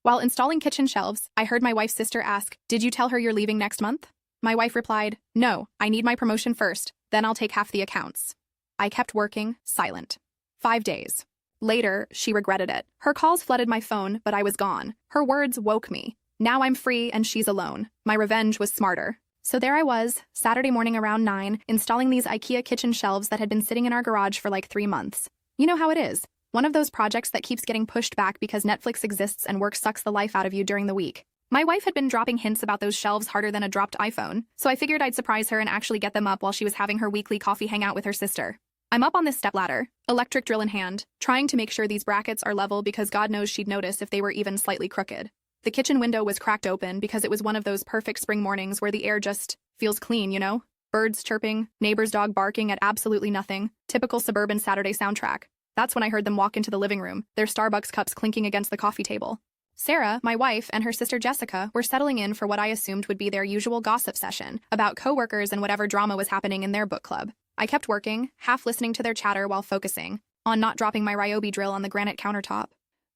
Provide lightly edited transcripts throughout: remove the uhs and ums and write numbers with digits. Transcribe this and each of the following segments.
While installing kitchen shelves, I heard my wife's sister ask, "Did you tell her you're leaving next month?" My wife replied, "No, I need my promotion first, then I'll take half the accounts." I kept working, silent. 5 days. Later, she regretted it. Her calls flooded my phone, but I was gone. Her words woke me. Now I'm free and she's alone. My revenge was smarter. So there I was, Saturday morning around 9, installing these IKEA kitchen shelves that had been sitting in our garage for like 3 months. You know how it is. One of those projects that keeps getting pushed back because Netflix exists and work sucks the life out of you during the week. My wife had been dropping hints about those shelves harder than a dropped iPhone, so I figured I'd surprise her and actually get them up while she was having her weekly coffee hangout with her sister. I'm up on this stepladder, electric drill in hand, trying to make sure these brackets are level because God knows she'd notice if they were even slightly crooked. The kitchen window was cracked open because it was one of those perfect spring mornings where the air just feels clean, you know? Birds chirping, neighbor's dog barking at absolutely nothing, typical suburban Saturday soundtrack. That's when I heard them walk into the living room, their Starbucks cups clinking against the coffee table. Sarah, my wife, and her sister Jessica were settling in for what I assumed would be their usual gossip session about coworkers and whatever drama was happening in their book club. I kept working, half listening to their chatter while focusing on not dropping my Ryobi drill on the granite countertop.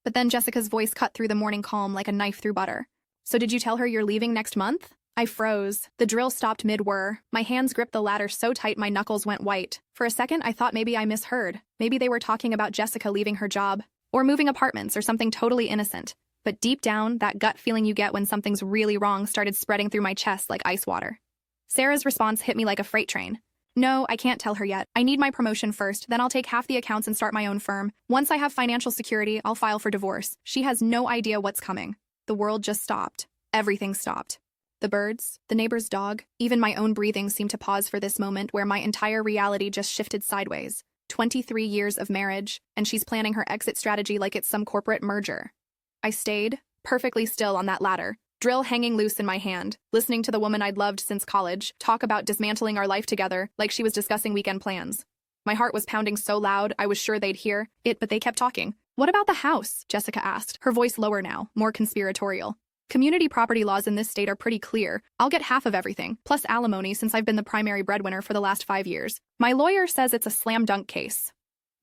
But then Jessica's voice cut through the morning calm like a knife through butter. "So did you tell her you're leaving next month?" I froze. The drill stopped mid-whir. My hands gripped the ladder so tight my knuckles went white. For a second, I thought maybe I misheard. Maybe they were talking about Jessica leaving her job, or moving apartments, or something totally innocent. But deep down, that gut feeling you get when something's really wrong started spreading through my chest like ice water. Sarah's response hit me like a freight train. "No, I can't tell her yet. I need my promotion first, then I'll take half the accounts and start my own firm. Once I have financial security, I'll file for divorce." She has no idea what's coming. The world just stopped. Everything stopped. The birds, the neighbor's dog, even my own breathing seemed to pause for this moment where my entire reality just shifted sideways. 23 years of marriage, and she's planning her exit strategy like it's some corporate merger. I stayed, perfectly still on that ladder, drill hanging loose in my hand, listening to the woman I'd loved since college talk about dismantling our life together like she was discussing weekend plans. My heart was pounding so loud I was sure they'd hear it, but they kept talking. "What about the house?" Jessica asked, her voice lower now, more conspiratorial. "Community property laws in this state are pretty clear. I'll get half of everything, plus alimony since I've been the primary breadwinner for the last 5 years. My lawyer says it's a slam dunk case."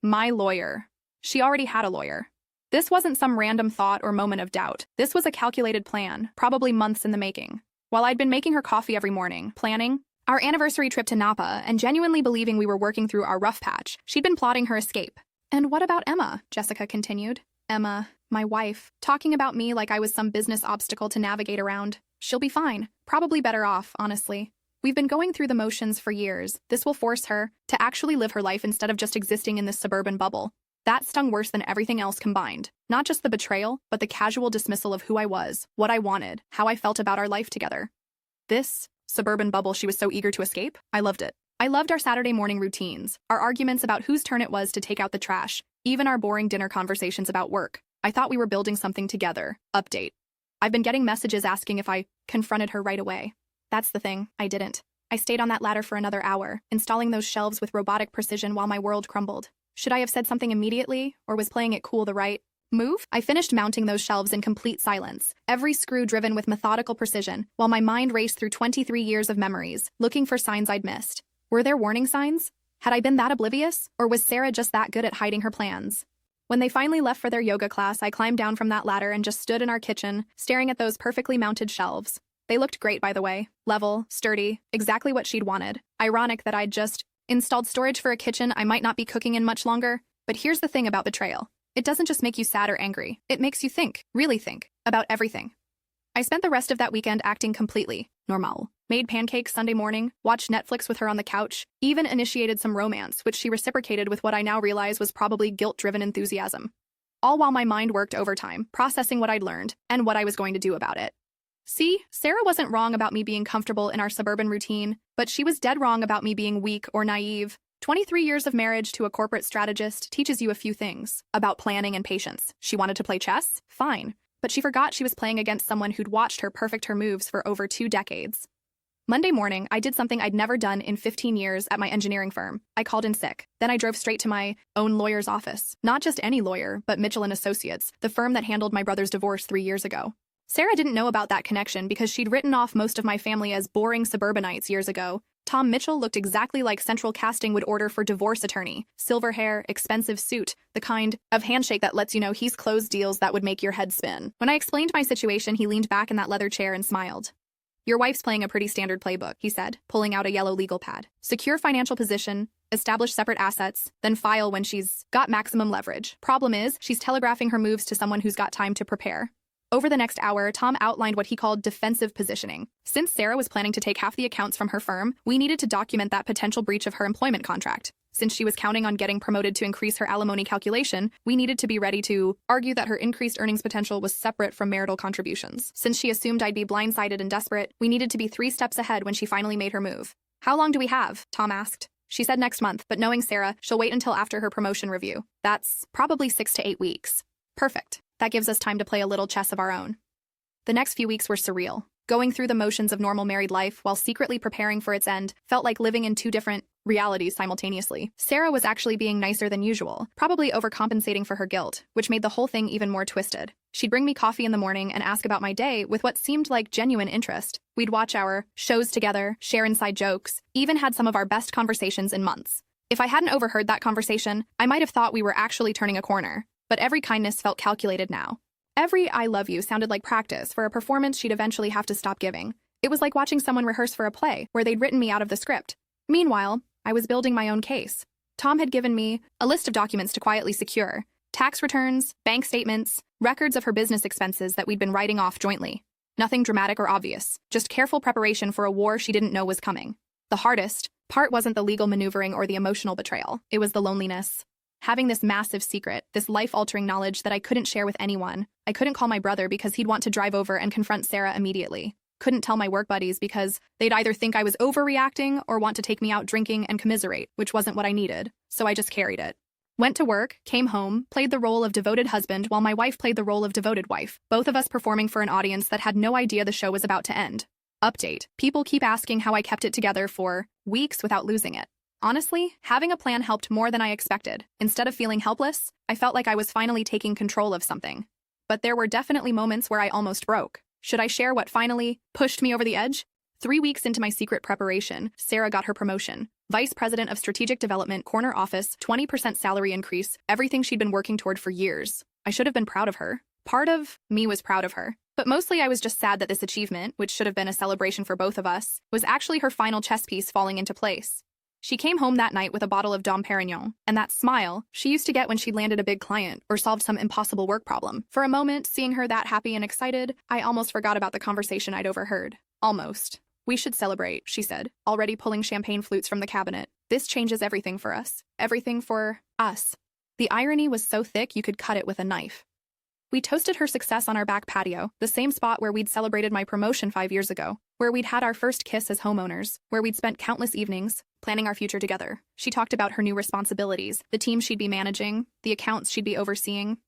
My lawyer. She already had a lawyer. This wasn't some random thought or moment of doubt. This was a calculated plan, probably months in the making. While I'd been making her coffee every morning, planning our anniversary trip to Napa, and genuinely believing we were working through our rough patch, she'd been plotting her escape. "And what about Emma?" Jessica continued. "Emma, my wife, talking about me like I was some business obstacle to navigate around. She'll be fine. Probably better off, honestly. We've been going through the motions for years. This will force her to actually live her life instead of just existing in this suburban bubble." That stung worse than everything else combined. Not just the betrayal, but the casual dismissal of who I was, what I wanted, how I felt about our life together. This suburban bubble she was so eager to escape, I loved it. I loved our Saturday morning routines, our arguments about whose turn it was to take out the trash, even our boring dinner conversations about work. I thought we were building something together. Update. I've been getting messages asking if I confronted her right away. That's the thing, I didn't. I stayed on that ladder for another hour, installing those shelves with robotic precision while my world crumbled. Should I have said something immediately, or was playing it cool the right move? I finished mounting those shelves in complete silence, every screw driven with methodical precision, while my mind raced through 23 years of memories, looking for signs I'd missed. Were there warning signs? Had I been that oblivious, or was Sarah just that good at hiding her plans? When they finally left for their yoga class, I climbed down from that ladder and just stood in our kitchen, staring at those perfectly mounted shelves. They looked great, by the way. Level, sturdy, exactly what she'd wanted. Ironic that I'd just installed storage for a kitchen I might not be cooking in much longer. But here's the thing about betrayal. It doesn't just make you sad or angry. It makes you think, really think, about everything. I spent the rest of that weekend acting completely normal. Made pancakes Sunday morning, watched Netflix with her on the couch, even initiated some romance, which she reciprocated with what I now realize was probably guilt-driven enthusiasm. All while my mind worked overtime, processing what I'd learned and what I was going to do about it. See, Sarah wasn't wrong about me being comfortable in our suburban routine, but she was dead wrong about me being weak or naive. 23 years of marriage to a corporate strategist teaches you a few things about planning and patience. She wanted to play chess? Fine. But she forgot she was playing against someone who'd watched her perfect her moves for over 2 decades. Monday morning, I did something I'd never done in 15 years at my engineering firm. I called in sick. Then I drove straight to my own lawyer's office. Not just any lawyer, but Mitchell & Associates, the firm that handled my brother's divorce 3 years ago. Sarah didn't know about that connection because she'd written off most of my family as boring suburbanites years ago. Tom Mitchell looked exactly like Central Casting would order for divorce attorney. Silver hair, expensive suit, the kind of handshake that lets you know he's closed deals that would make your head spin. When I explained my situation, he leaned back in that leather chair and smiled. Your wife's playing a pretty standard playbook, he said, pulling out a yellow legal pad. Secure financial position, establish separate assets, then file when she's got maximum leverage. Problem is, she's telegraphing her moves to someone who's got time to prepare. Over the next hour, Tom outlined what he called defensive positioning. Since Sarah was planning to take half the accounts from her firm, we needed to document that potential breach of her employment contract. Since she was counting on getting promoted to increase her alimony calculation, we needed to be ready to argue that her increased earnings potential was separate from marital contributions. Since she assumed I'd be blindsided and desperate, we needed to be 3 steps ahead when she finally made her move. How long do we have? Tom asked. She said next month, but knowing Sarah, she'll wait until after her promotion review. That's probably 6 to 8 weeks. Perfect. That gives us time to play a little chess of our own. The next few weeks were surreal. Going through the motions of normal married life while secretly preparing for its end felt like living in 2 different realities simultaneously. Sarah was actually being nicer than usual, probably overcompensating for her guilt, which made the whole thing even more twisted. She'd bring me coffee in the morning and ask about my day with what seemed like genuine interest. We'd watch our shows together, share inside jokes, even had some of our best conversations in months. If I hadn't overheard that conversation, I might have thought we were actually turning a corner. But every kindness felt calculated now. Every I love you sounded like practice for a performance she'd eventually have to stop giving. It was like watching someone rehearse for a play where they'd written me out of the script. Meanwhile, I was building my own case. Tom had given me a list of documents to quietly secure: tax returns, bank statements, records of her business expenses that we'd been writing off jointly. Nothing dramatic or obvious, just careful preparation for a war she didn't know was coming. The hardest part wasn't the legal maneuvering or the emotional betrayal. It was the loneliness. Having this massive secret, this life-altering knowledge that I couldn't share with anyone. I couldn't call my brother because he'd want to drive over and confront Sarah immediately. Couldn't tell my work buddies because they'd either think I was overreacting or want to take me out drinking and commiserate, which wasn't what I needed, so I just carried it. Went to work, came home, played the role of devoted husband while my wife played the role of devoted wife, both of us performing for an audience that had no idea the show was about to end. Update. People keep asking how I kept it together for weeks without losing it. Honestly, having a plan helped more than I expected. Instead of feeling helpless, I felt like I was finally taking control of something. But there were definitely moments where I almost broke. Should I share what finally pushed me over the edge? 3 weeks into my secret preparation, Sarah got her promotion. Vice President of Strategic Development, corner office, 20% salary increase, everything she'd been working toward for years. I should have been proud of her. Part of me was proud of her. But mostly I was just sad that this achievement, which should have been a celebration for both of us, was actually her final chess piece falling into place. She came home that night with a bottle of Dom Perignon, and that smile she used to get when she'd landed a big client or solved some impossible work problem. For a moment, seeing her that happy and excited, I almost forgot about the conversation I'd overheard. Almost. We should celebrate, she said, already pulling champagne flutes from the cabinet. This changes everything for us. Everything for us. The irony was so thick you could cut it with a knife. We toasted her success on our back patio, the same spot where we'd celebrated my promotion 5 years ago, where we'd had our first kiss as homeowners, where we'd spent countless evenings planning our future together. She talked about her new responsibilities, the team she'd be managing, the accounts she'd be overseeing.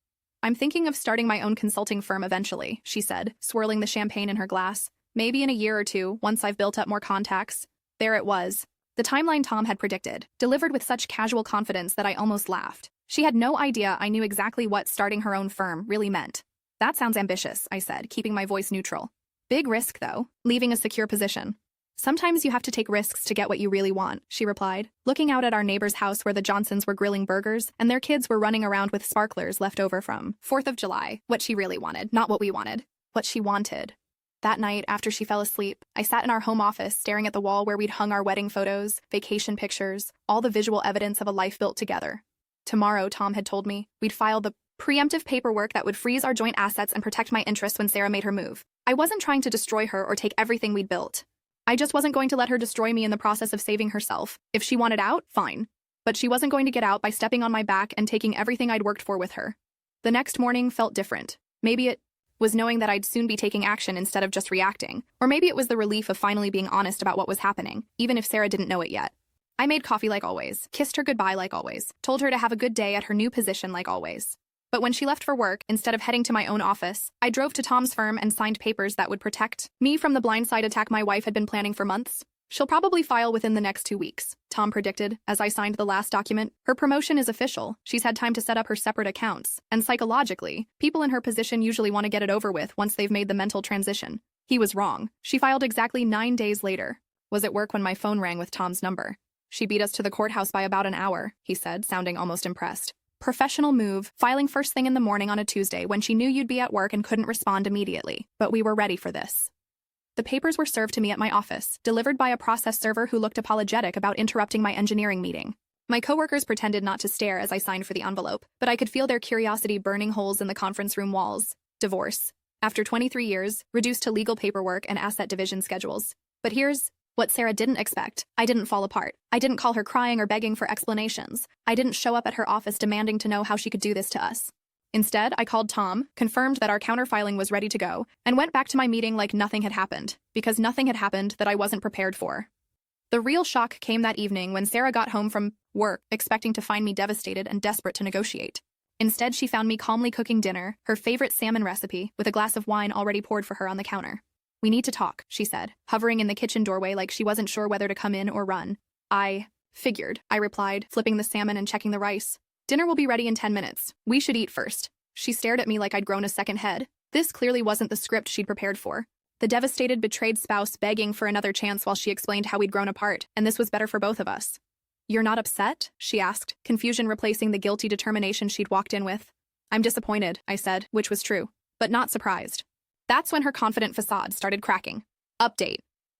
I'm thinking of starting my own consulting firm eventually, she said, swirling the champagne in her glass. Maybe in a year or 2, once I've built up more contacts. There it was. The timeline Tom had predicted, delivered with such casual confidence that I almost laughed. She had no idea I knew exactly what starting her own firm really meant. That sounds ambitious, I said, keeping my voice neutral. Big risk, though, leaving a secure position. Sometimes you have to take risks to get what you really want, she replied, looking out at our neighbor's house where the Johnsons were grilling burgers and their kids were running around with sparklers left over from 4th of July. What she really wanted, not what we wanted. What she wanted. That night, after she fell asleep, I sat in our home office staring at the wall where we'd hung our wedding photos, vacation pictures, all the visual evidence of a life built together. Tomorrow, Tom had told me, we'd file the preemptive paperwork that would freeze our joint assets and protect my interests when Sarah made her move. I wasn't trying to destroy her or take everything we'd built. I just wasn't going to let her destroy me in the process of saving herself. If she wanted out, fine. But she wasn't going to get out by stepping on my back and taking everything I'd worked for with her. The next morning felt different. Maybe it was knowing that I'd soon be taking action instead of just reacting. Or maybe it was the relief of finally being honest about what was happening, even if Sarah didn't know it yet. I made coffee like always, kissed her goodbye like always, told her to have a good day at her new position like always. But when she left for work, instead of heading to my own office, I drove to Tom's firm and signed papers that would protect me from the blindside attack my wife had been planning for months. She'll probably file within the next 2 weeks, Tom predicted, as I signed the last document. Her promotion is official. She's had time to set up her separate accounts. And psychologically, people in her position usually want to get it over with once they've made the mental transition. He was wrong. She filed exactly 9 days later. Was at work when my phone rang with Tom's number. She beat us to the courthouse by about an hour, he said, sounding almost impressed. Professional move, filing first thing in the morning on a Tuesday when she knew you'd be at work and couldn't respond immediately. But we were ready for this. The papers were served to me at my office, delivered by a process server who looked apologetic about interrupting my engineering meeting. My coworkers pretended not to stare as I signed for the envelope, but I could feel their curiosity burning holes in the conference room walls. Divorce. After 23 years, reduced to legal paperwork and asset division schedules. But here's what Sarah didn't expect. I didn't fall apart. I didn't call her crying or begging for explanations. I didn't show up at her office demanding to know how she could do this to us. Instead, I called Tom, confirmed that our counterfiling was ready to go, and went back to my meeting like nothing had happened, because nothing had happened that I wasn't prepared for. The real shock came that evening when Sarah got home from work, expecting to find me devastated and desperate to negotiate. Instead, she found me calmly cooking dinner, her favorite salmon recipe, with a glass of wine already poured for her on the counter. "We need to talk," she said, hovering in the kitchen doorway like she wasn't sure whether to come in or run. "I figured," I replied, flipping the salmon and checking the rice. "Dinner will be ready in 10 minutes. We should eat first." She stared at me like I'd grown a second head. This clearly wasn't the script she'd prepared for. The devastated, betrayed spouse begging for another chance while she explained how we'd grown apart, and this was better for both of us. "You're not upset?" she asked, confusion replacing the guilty determination she'd walked in with. "I'm disappointed," I said, which was true, but not surprised. That's when her confident facade started cracking. Update.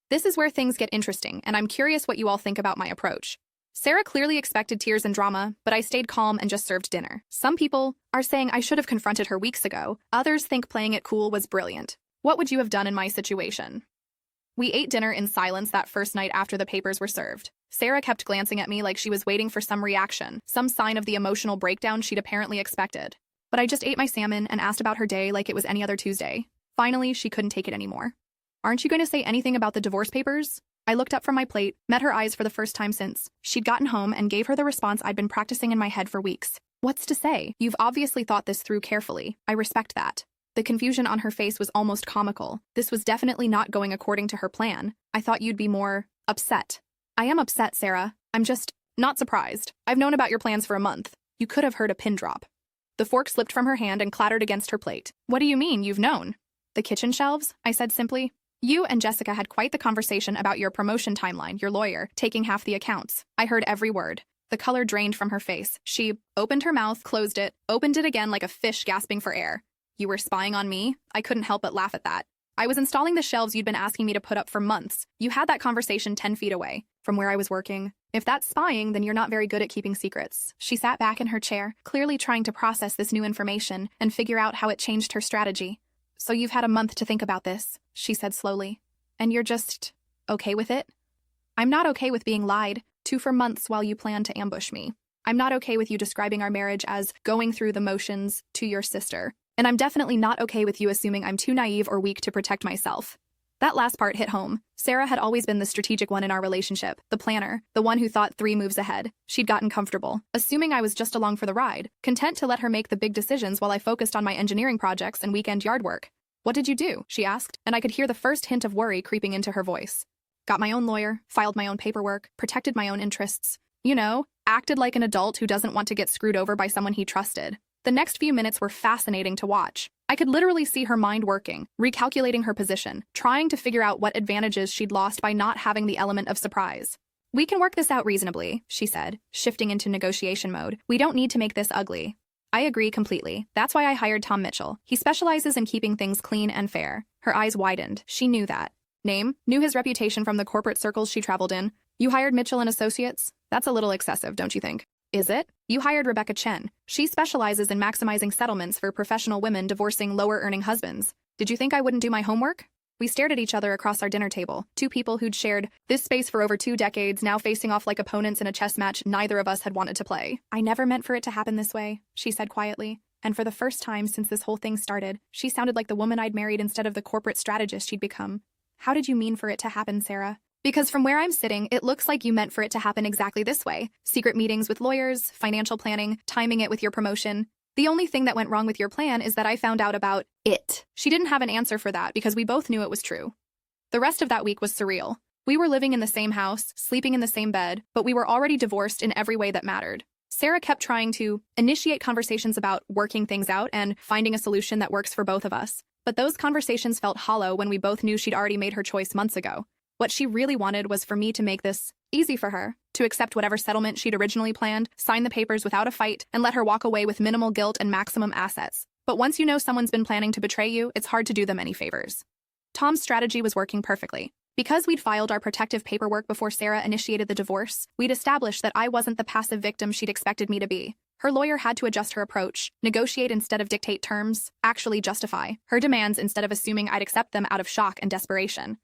This is where things get interesting, and I'm curious what you all think about my approach. Sarah clearly expected tears and drama, but I stayed calm and just served dinner. Some people are saying I should have confronted her weeks ago. Others think playing it cool was brilliant. What would you have done in my situation? We ate dinner in silence that first night after the papers were served. Sarah kept glancing at me like she was waiting for some reaction, some sign of the emotional breakdown she'd apparently expected. But I just ate my salmon and asked about her day like it was any other Tuesday. Finally, she couldn't take it anymore. "Aren't you going to say anything about the divorce papers?" I looked up from my plate, met her eyes for the first time since she'd gotten home, and gave her the response I'd been practicing in my head for weeks. "What's to say? You've obviously thought this through carefully. I respect that." The confusion on her face was almost comical. This was definitely not going according to her plan. "I thought you'd be more upset." "I am upset, Sarah. I'm just not surprised. I've known about your plans for a month." You could have heard a pin drop. The fork slipped from her hand and clattered against her plate. "What do you mean, you've known?" "The kitchen shelves," I said simply. "You and Jessica had quite the conversation about your promotion timeline, your lawyer, taking half the accounts." I heard every word. The color drained from her face. She opened her mouth, closed it, opened it again like a fish gasping for air. "You were spying on me?" I couldn't help but laugh at that. "I was installing the shelves you'd been asking me to put up for months. You had that conversation 10 feet away from where I was working. If that's spying, then you're not very good at keeping secrets." She sat back in her chair, clearly trying to process this new information and figure out how it changed her strategy. "So you've had a month to think about this," she said slowly. "And you're just okay with it?" "I'm not okay with being lied to for months while you plan to ambush me. I'm not okay with you describing our marriage as going through the motions to your sister. And I'm definitely not okay with you assuming I'm too naive or weak to protect myself." That last part hit home. Sarah had always been the strategic one in our relationship, the planner, the one who thought 3 moves ahead. She'd gotten comfortable, assuming I was just along for the ride, content to let her make the big decisions while I focused on my engineering projects and weekend yard work. "What did you do?" she asked, and I could hear the first hint of worry creeping into her voice. "Got my own lawyer, filed my own paperwork, protected my own interests. You know, acted like an adult who doesn't want to get screwed over by someone he trusted." The next few minutes were fascinating to watch. I could literally see her mind working, recalculating her position, trying to figure out what advantages she'd lost by not having the element of surprise. "We can work this out reasonably," she said, shifting into negotiation mode. "We don't need to make this ugly." I agree completely. That's why I hired Tom Mitchell. He specializes in keeping things clean and fair. Her eyes widened. She knew that. Name? Knew his reputation from the corporate circles she traveled in. "You hired Mitchell and Associates? That's a little excessive, don't you think?" "Is it? You hired Rebecca Chen. She specializes in maximizing settlements for professional women divorcing lower-earning husbands. Did you think I wouldn't do my homework?" We stared at each other across our dinner table, 2 people who'd shared this space for over 2 decades, now facing off like opponents in a chess match neither of us had wanted to play. "I never meant for it to happen this way," she said quietly. And for the first time since this whole thing started, she sounded like the woman I'd married instead of the corporate strategist she'd become. "How did you mean for it to happen, Sarah?" "Because from where I'm sitting, it looks like you meant for it to happen exactly this way. Secret meetings with lawyers, financial planning, timing it with your promotion. The only thing that went wrong with your plan is that I found out about it." She didn't have an answer for that because we both knew it was true. The rest of that week was surreal. We were living in the same house, sleeping in the same bed, but we were already divorced in every way that mattered. Sarah kept trying to initiate conversations about working things out and finding a solution that works for both of us. But those conversations felt hollow when we both knew she'd already made her choice months ago. What she really wanted was for me to make this easy for her, to accept whatever settlement she'd originally planned, sign the papers without a fight, and let her walk away with minimal guilt and maximum assets. But once you know someone's been planning to betray you, it's hard to do them any favors. Tom's strategy was working perfectly. Because we'd filed our protective paperwork before Sarah initiated the divorce, we'd established that I wasn't the passive victim she'd expected me to be. Her lawyer had to adjust her approach, negotiate instead of dictate terms, actually justify her demands instead of assuming I'd accept them out of shock and desperation.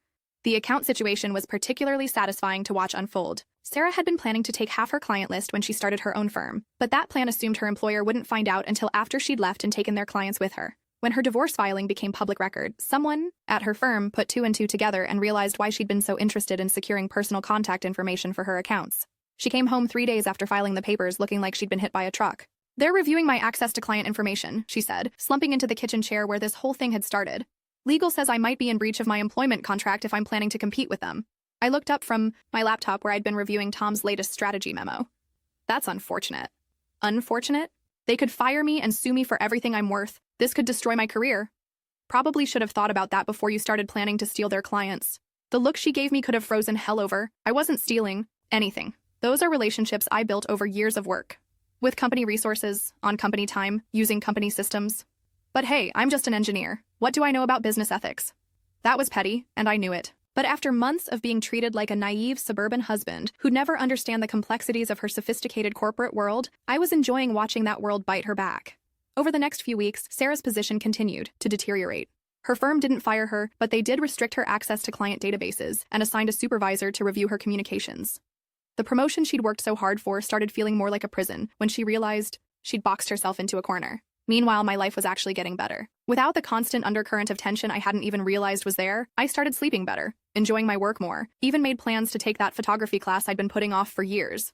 The account situation was particularly satisfying to watch unfold. Sarah had been planning to take half her client list when she started her own firm, but that plan assumed her employer wouldn't find out until after she'd left and taken their clients with her. When her divorce filing became public record, someone at her firm put two and two together and realized why she'd been so interested in securing personal contact information for her accounts. She came home 3 days after filing the papers looking like she'd been hit by a truck. "They're reviewing my access to client information," she said, slumping into the kitchen chair where this whole thing had started. "Legal says I might be in breach of my employment contract if I'm planning to compete with them." I looked up from my laptop where I'd been reviewing Tom's latest strategy memo. That's unfortunate. Unfortunate? They could fire me and sue me for everything I'm worth. This could destroy my career. Probably should have thought about that before you started planning to steal their clients. The look she gave me could have frozen hell over. I wasn't stealing anything. Those are relationships I built over years of work. With company resources, on company time, using company systems. But hey, I'm just an engineer. What do I know about business ethics? That was petty, and I knew it. But after months of being treated like a naive suburban husband who'd never understand the complexities of her sophisticated corporate world, I was enjoying watching that world bite her back. Over the next few weeks, Sarah's position continued to deteriorate. Her firm didn't fire her, but they did restrict her access to client databases and assigned a supervisor to review her communications. The promotion she'd worked so hard for started feeling more like a prison when she realized she'd boxed herself into a corner. Meanwhile, my life was actually getting better. Without the constant undercurrent of tension I hadn't even realized was there, I started sleeping better, enjoying my work more, even made plans to take that photography class I'd been putting off for years.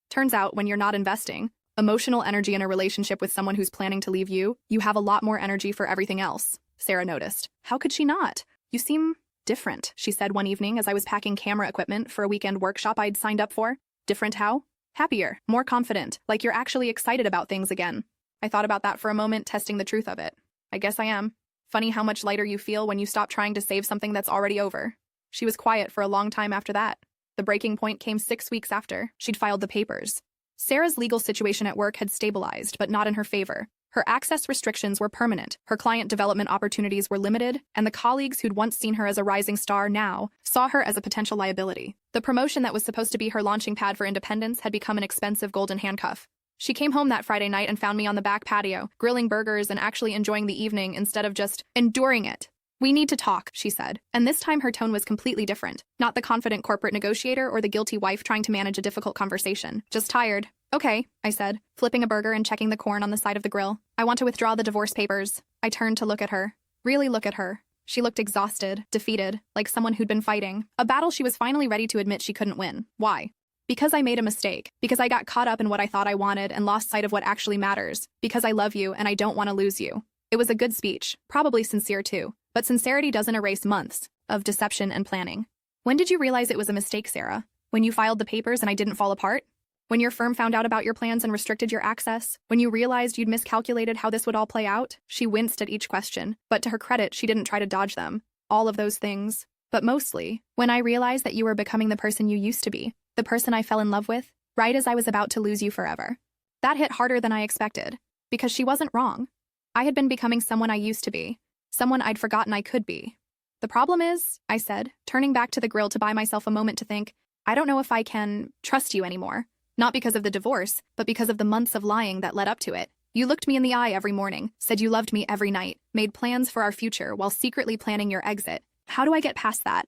Turns out, when you're not investing emotional energy in a relationship with someone who's planning to leave you, you have a lot more energy for everything else, Sarah noticed. How could she not? "You seem different," she said one evening as I was packing camera equipment for a weekend workshop I'd signed up for. "Different how?" "Happier, more confident, like you're actually excited about things again." I thought about that for a moment, testing the truth of it. "I guess I am. Funny how much lighter you feel when you stop trying to save something that's already over." She was quiet for a long time after that. The breaking point came 6 weeks after she'd filed the papers. Sarah's legal situation at work had stabilized, but not in her favor. Her access restrictions were permanent, her client development opportunities were limited, and the colleagues who'd once seen her as a rising star now saw her as a potential liability. The promotion that was supposed to be her launching pad for independence had become an expensive golden handcuff. She came home that Friday night and found me on the back patio, grilling burgers and actually enjoying the evening instead of just enduring it. "We need to talk," she said, and this time her tone was completely different. Not the confident corporate negotiator or the guilty wife trying to manage a difficult conversation. Just tired. "Okay," I said, flipping a burger and checking the corn on the side of the grill. "I want to withdraw the divorce papers." I turned to look at her. Really look at her. She looked exhausted, defeated, like someone who'd been fighting a battle she was finally ready to admit she couldn't win. Why? Because I made a mistake. Because I got caught up in what I thought I wanted and lost sight of what actually matters. Because I love you and I don't want to lose you. It was a good speech, probably sincere too. But sincerity doesn't erase months of deception and planning. "When did you realize it was a mistake, Sarah? When you filed the papers and I didn't fall apart? When your firm found out about your plans and restricted your access? When you realized you'd miscalculated how this would all play out?" She winced at each question, but to her credit, she didn't try to dodge them. "All of those things. But mostly, when I realized that you were becoming the person you used to be, the person I fell in love with, right as I was about to lose you forever." That hit harder than I expected, because she wasn't wrong. I had been becoming someone I used to be, someone I'd forgotten I could be. "The problem is," I said, turning back to the grill to buy myself a moment to think, "I don't know if I can trust you anymore. Not because of the divorce, but because of the months of lying that led up to it. You looked me in the eye every morning, said you loved me every night, made plans for our future while secretly planning your exit. How do I get past that?"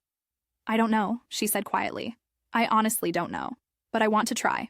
"I don't know," she said quietly. "I honestly don't know, but I want to try."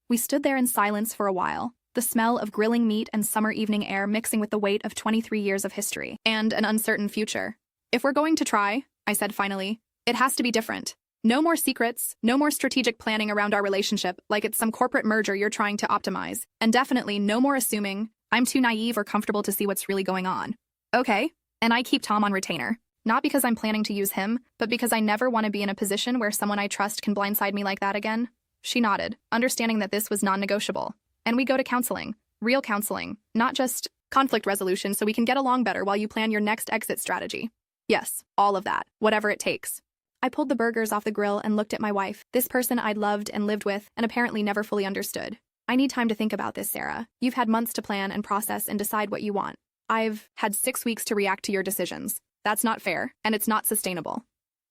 We stood there in silence for a while, the smell of grilling meat and summer evening air mixing with the weight of 23 years of history and an uncertain future. "If we're going to try," I said finally, "it has to be different. No more secrets, no more strategic planning around our relationship like it's some corporate merger you're trying to optimize, and definitely no more assuming I'm too naive or comfortable to see what's really going on." "Okay," and I keep Tom on retainer. Not because I'm planning to use him, but because I never want to be in a position where someone I trust can blindside me like that again. She nodded, understanding that this was non-negotiable. "And we go to counseling. Real counseling, not just conflict resolution so we can get along better while you plan your next exit strategy." "Yes, all of that, whatever it takes." I pulled the burgers off the grill and looked at my wife, this person I'd loved and lived with and apparently never fully understood. I need time to think about this, Sarah. You've had months to plan and process and decide what you want. I've had 6 weeks to react to your decisions. That's not fair, and it's not sustainable.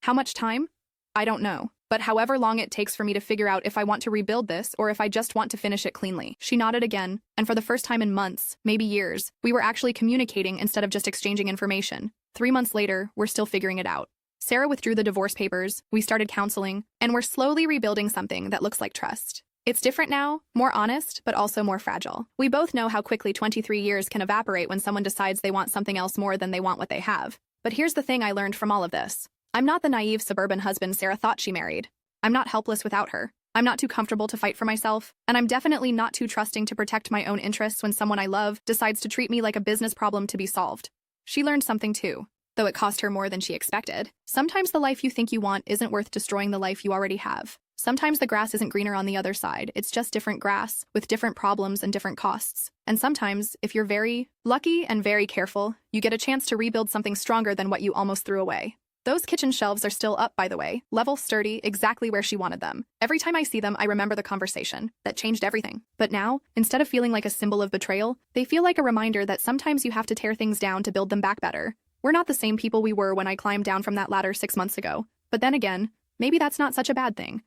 How much time? I don't know. But however long it takes for me to figure out if I want to rebuild this or if I just want to finish it cleanly. She nodded again, and for the first time in months, maybe years, we were actually communicating instead of just exchanging information. 3 months later, we're still figuring it out. Sarah withdrew the divorce papers, we started counseling, and we're slowly rebuilding something that looks like trust. It's different now, more honest, but also more fragile. We both know how quickly 23 years can evaporate when someone decides they want something else more than they want what they have. But here's the thing I learned from all of this. I'm not the naive suburban husband Sarah thought she married. I'm not helpless without her. I'm not too comfortable to fight for myself, and I'm definitely not too trusting to protect my own interests when someone I love decides to treat me like a business problem to be solved. She learned something too, though it cost her more than she expected. Sometimes the life you think you want isn't worth destroying the life you already have. Sometimes the grass isn't greener on the other side, it's just different grass, with different problems and different costs. And sometimes, if you're very lucky and very careful, you get a chance to rebuild something stronger than what you almost threw away. Those kitchen shelves are still up, by the way, level, sturdy, exactly where she wanted them. Every time I see them, I remember the conversation. That changed everything. But now, instead of feeling like a symbol of betrayal, they feel like a reminder that sometimes you have to tear things down to build them back better. We're not the same people we were when I climbed down from that ladder 6 months ago. But then again, maybe that's not such a bad thing.